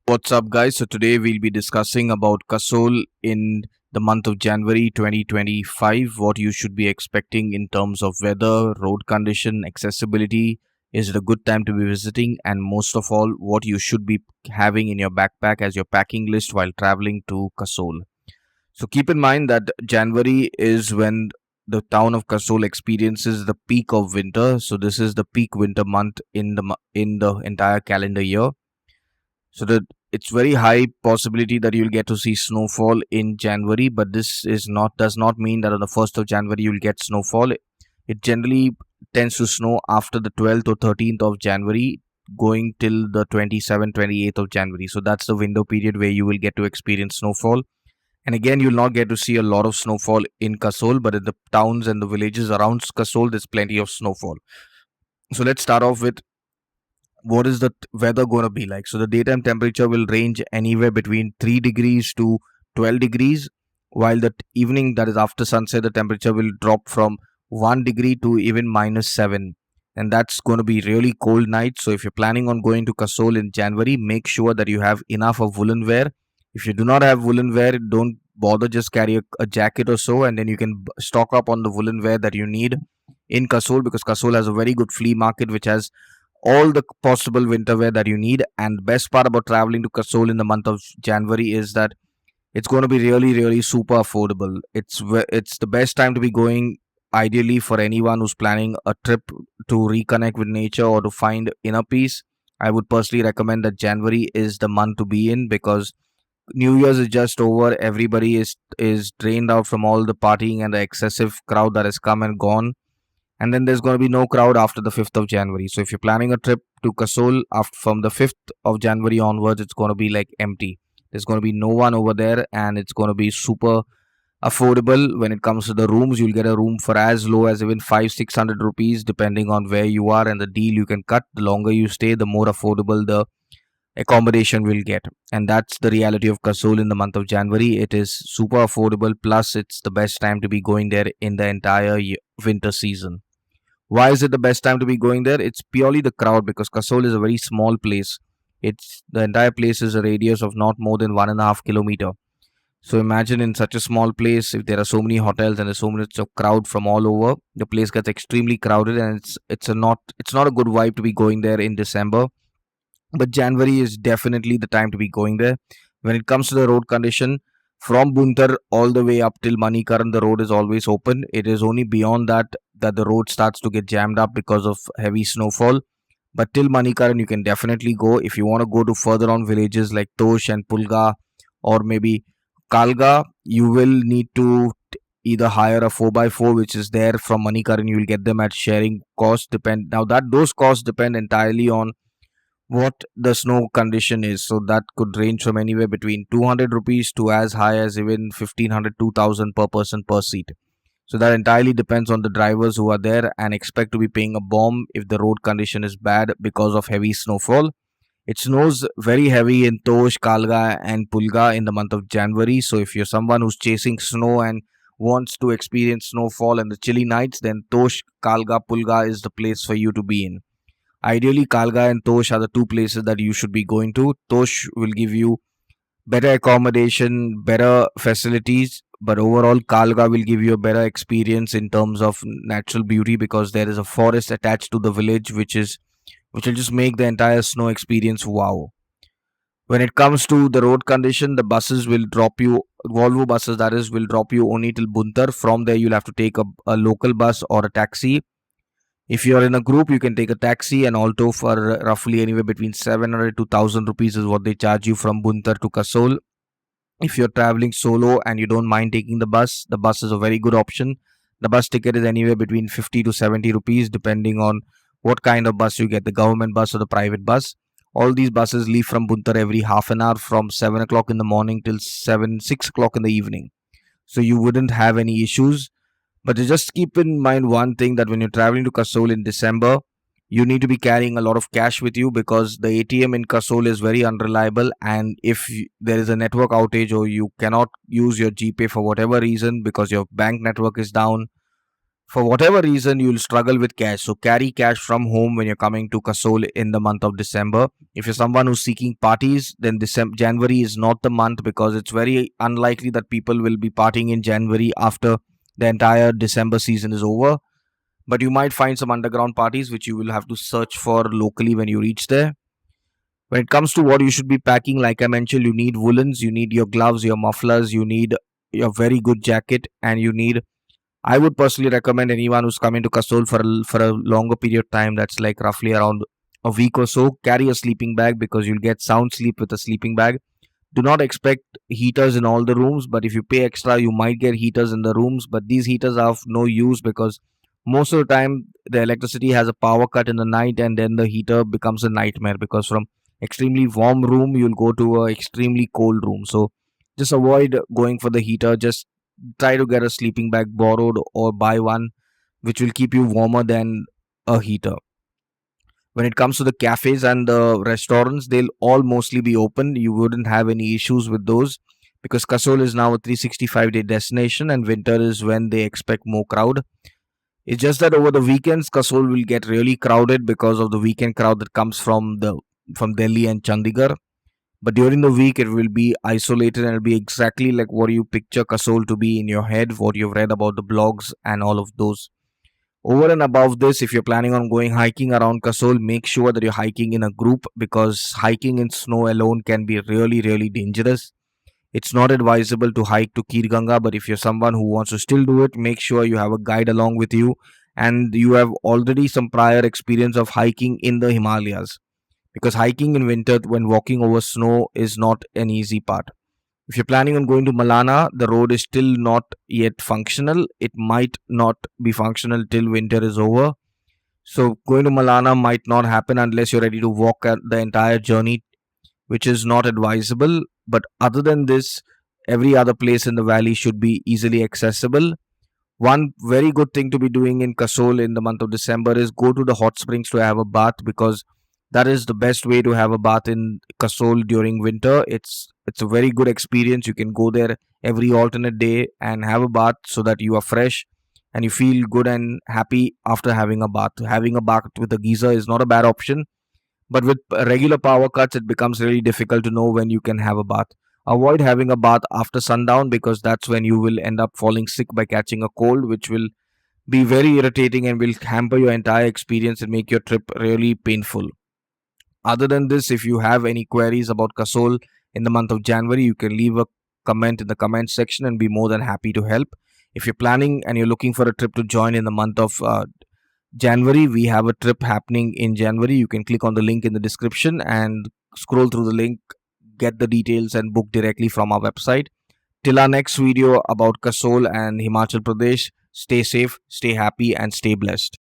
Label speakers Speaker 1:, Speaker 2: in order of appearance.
Speaker 1: What's up, guys? So today we'll be discussing about Kasol in the month of January 2025. What you should be expecting in terms of weather, road condition, accessibility. Is it a good time to be visiting? And most of all, what you should be having in your backpack as your packing list while traveling to Kasol. So keep in mind that January is when the town of Kasol experiences the peak of winter. So this is the peak winter month in the entire calendar year. So that it's very high possibility that you'll get to see snowfall in January, but this is not does not mean that on the 1st of January you'll get snowfall. It generally tends to snow after the 12th or 13th of January, going till the 27th, 28th of January. So that's the window period where you will get to experience snowfall. And again, you'll not get to see a lot of snowfall in Kasol, but in the towns and the villages around Kasol, there's plenty of snowfall. So let's start off with what is the weather going to be like. So the daytime temperature will range anywhere between 3 degrees to 12 degrees, while the evening, that is after sunset, the temperature will drop from 1 degree to even -7, and that's going to be really cold night. So if you're planning on going to Kasol in January, make sure that you have enough of woolen wear. If you do not have woolen wear, don't bother, just carry a jacket or so, and then you can stock up on the woolen wear that you need in Kasol, because Kasol has a very good flea market which has all the possible winter wear that you need. And the best part about traveling to Kasol in the month of January is that it's going to be really, really super affordable. It's the best time to be going, ideally, for anyone who's planning a trip to reconnect with nature or to find inner peace. I would personally recommend that January is the month to be in, because New Year's is just over. Everybody is drained out from all the partying and the excessive crowd that has come and gone, and then there's going to be no crowd after the 5th of January. So if you're planning a trip to Kasol after from the 5th of January onwards, it's going to be like empty. There's going to be no one over there, and it's going to be super affordable. When it comes to the rooms, you'll get a room for as low as even 500-600 rupees, depending on where you are and the deal you can cut. The longer you stay, the more affordable the accommodation will get. And that's the reality of Kasol in the month of January. It is super affordable, plus it's the best time to be going there in the entire winter season. Why is it the best time to be going there? It's purely the crowd, because Kasol is a very small place. It's the entire place is a radius of not more than 1.5 kilometer. So imagine, in such a small place, if there are so many hotels and there's so much of crowd from all over, the place gets extremely crowded, and it's not a good vibe to be going there in December. But January is definitely the time to be going there. When it comes to the road condition, from Buntar all the way up till Manikaran, the road is always open. It is only beyond that the road starts to get jammed up because of heavy snowfall. But till Manikaran, you can definitely go. If you want to go to further on villages like Tosh and Pulga, or maybe Kalga, you will need to either hire a 4x4 which is there from Manikaran. You will get them at sharing cost. Depend now that those costs depend entirely on what the snow condition is. So that could range from anywhere between 200 rupees to as high as even 1500, 2000 per person per seat. So that entirely depends on the drivers who are there, and expect to be paying a bomb if the road condition is bad because of heavy snowfall. It snows very heavy in Tosh, Kalga, and Pulga in the month of January. So if you're someone who's chasing snow and wants to experience snowfall and the chilly nights, then Tosh, Kalga, Pulga is the place for you to be in. Ideally, Kalga and Tosh are the two places that you should be going to. Tosh will give you better accommodation, better facilities, but overall, Kalga will give you a better experience in terms of natural beauty, because there is a forest attached to the village, which will just make the entire snow experience wow. When it comes to the road condition, the buses will drop you, Volvo buses that is, will drop you only till Buntar. From there, you'll have to take a local bus or a taxi. If you're in a group, you can take a taxi and alto for roughly anywhere between 700 to 1000 rupees is what they charge you from Buntar to Kasol. If you're traveling solo and you don't mind taking the bus is a very good option. The bus ticket is anywhere between 50 to 70 rupees, depending on what kind of bus you get, the government bus or the private bus. All these buses leave from Buntar every half an hour from 7 o'clock in the morning till 6 o'clock in the evening. So you wouldn't have any issues. But just keep in mind one thing, that when you're traveling to Kasol in December, you need to be carrying a lot of cash with you, because the ATM in Kasol is very unreliable. And if there is a network outage, or you cannot use your GPay for whatever reason because your bank network is down, For whatever reason, you'll struggle with cash. So carry cash from home when you're coming to Kasol in the month of December. If you're someone who's seeking parties, then January is not the month, because it's very unlikely that people will be partying in January after the entire December season is over. But you might find some underground parties which you will have to search for locally when you reach there. When it comes to what you should be packing, like I mentioned, you need woolens, you need your gloves, your mufflers, you need your very good jacket, and you need, I would personally recommend anyone who's coming to Kasol for a longer period of time, that's like roughly around a week or so, carry a sleeping bag, because you'll get sound sleep with a sleeping bag. Do not expect heaters in all the rooms, but if you pay extra, you might get heaters in the rooms. But these heaters are of no use, because most of the time the electricity has a power cut in the night, and then the heater becomes a nightmare, because from extremely warm room you'll go to a extremely cold room. So just avoid going for the heater. Just try to get a sleeping bag borrowed or buy one which will keep you warmer than a heater. When it comes to the cafes and the restaurants, they'll all mostly be open. You wouldn't have any issues with those, because Kasol is now a 365-day destination, and winter is when they expect more crowd. It's just that over the weekends, Kasol will get really crowded because of the weekend crowd that comes from Delhi and Chandigarh. But during the week, it will be isolated, and it'll be exactly like what you picture Kasol to be in your head, what you've read about the blogs and all of those. Over and above this, if you're planning on going hiking around Kasol, make sure that you're hiking in a group, because hiking in snow alone can be really, really dangerous. It's not advisable to hike to Kirganga, but if you're someone who wants to still do it, make sure you have a guide along with you, and you have already some prior experience of hiking in the Himalayas, because hiking in winter when walking over snow is not an easy part. If you're planning on going to Malana, the road is still not yet functional. It might not be functional till winter is over. So going to Malana might not happen unless you're ready to walk the entire journey, which is not advisable. But other than this, every other place in the valley should be easily accessible. One very good thing to be doing in Kasol in the month of December is go to the hot springs to have a bath, because that is the best way to have a bath in Kasol during winter. It's a very good experience. You can go there every alternate day and have a bath, so that you are fresh and you feel good and happy after having a bath. Having a bath with a geyser is not a bad option, but with regular power cuts, it becomes really difficult to know when you can have a bath. Avoid having a bath after sundown, because that's when you will end up falling sick by catching a cold, which will be very irritating and will hamper your entire experience and make your trip really painful. Other than this, if you have any queries about Kasol in the month of January, you can leave a comment in the comment section and be more than happy to help. If you're planning and you're looking for a trip to join in the month of January, we have a trip happening in January. You can click on the link in the description and scroll through the link, get the details, and book directly from our website. Till our next video about Kasol and Himachal Pradesh, stay safe, stay happy, and stay blessed.